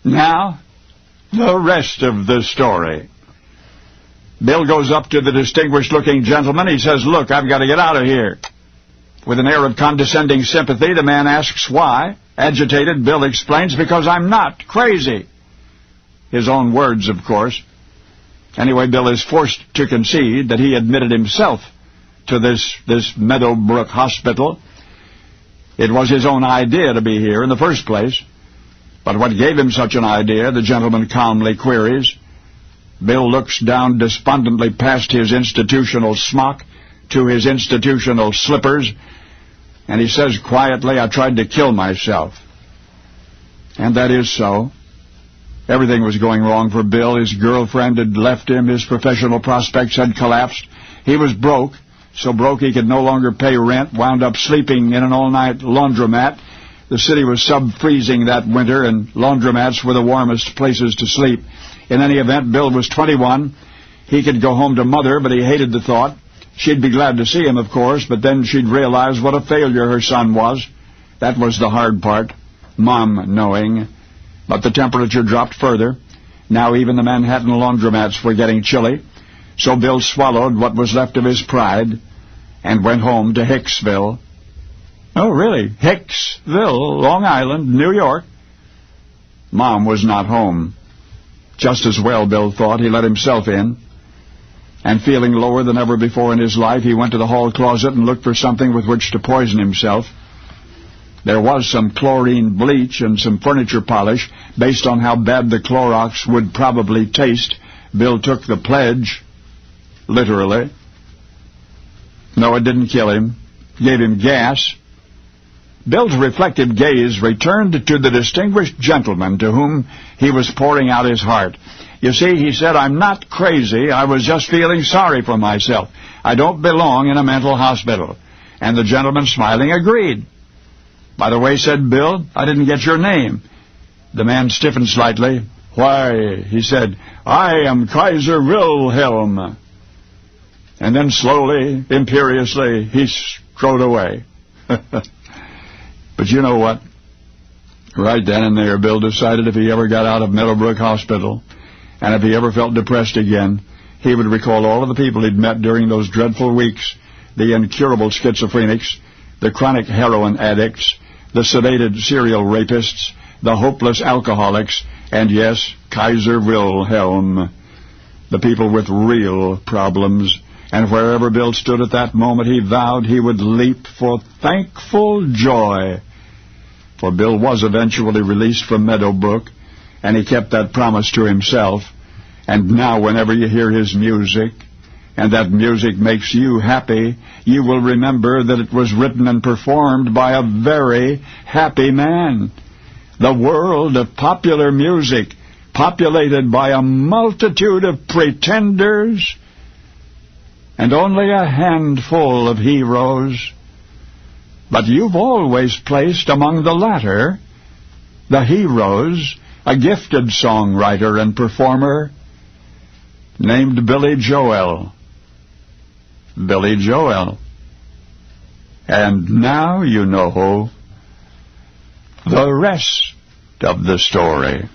Now, the rest of the story. Bill goes up to the distinguished-looking gentleman. He says, "Look, I've got to get out of here." With an air of condescending sympathy, the man asks why. Agitated, Bill explains, "Because I'm not crazy." His own words, of course. Anyway, Bill is forced to concede that he admitted himself to this Meadowbrook Hospital. It was his own idea to be here in the first place. But what gave him such an idea, the gentleman calmly queries. Bill looks down despondently past his institutional smock to his institutional slippers, and he says quietly, "I tried to kill myself." And that is so. Everything was going wrong for Bill. His girlfriend had left him. His professional prospects had collapsed. He was broke, so broke he could no longer pay rent, wound up sleeping in an all-night laundromat. The city was sub-freezing that winter, and laundromats were the warmest places to sleep. In any event, Bill was 21. He could go home to Mother, but he hated the thought. She'd be glad to see him, of course, but then she'd realize what a failure her son was. That was the hard part, Mom knowing. But the temperature dropped further. Now even the Manhattan laundromats were getting chilly. So Bill swallowed what was left of his pride and went home to Hicksville. Oh, really? Hicksville, Long Island, New York. Mom was not home. Just as well, Bill thought. He let himself in. And feeling lower than ever before in his life, he went to the hall closet and looked for something with which to poison himself. There was some chlorine bleach and some furniture polish. Based on how bad the Clorox would probably taste, Bill took the pledge, literally. No, it didn't kill him. It gave him gas. Bill's reflective gaze returned to the distinguished gentleman to whom he was pouring out his heart. "You see," he said, "I'm not crazy. I was just feeling sorry for myself. I don't belong in a mental hospital." And the gentleman, smiling, agreed. "By the way," said Bill, "I didn't get your name." The man stiffened slightly. "Why," he said, "I am Kaiser Wilhelm." And then slowly, imperiously, he strode away. But you know what? Right then and there, Bill decided if he ever got out of Meadowbrook Hospital, and if he ever felt depressed again, he would recall all of the people he'd met during those dreadful weeks, the incurable schizophrenics, the chronic heroin addicts, the sedated serial rapists, the hopeless alcoholics, and yes, Kaiser Wilhelm, the people with real problems. And wherever Bill stood at that moment, he vowed he would leap for thankful joy. For Bill was eventually released from Meadowbrook, and he kept that promise to himself. And now whenever you hear his music, and that music makes you happy, you will remember that it was written and performed by a very happy man. The world of popular music, populated by a multitude of pretenders, and only a handful of heroes. But you've always placed among the latter, the heroes, a gifted songwriter and performer named Billy Joel. Billy Joel. And now you know the rest of the story.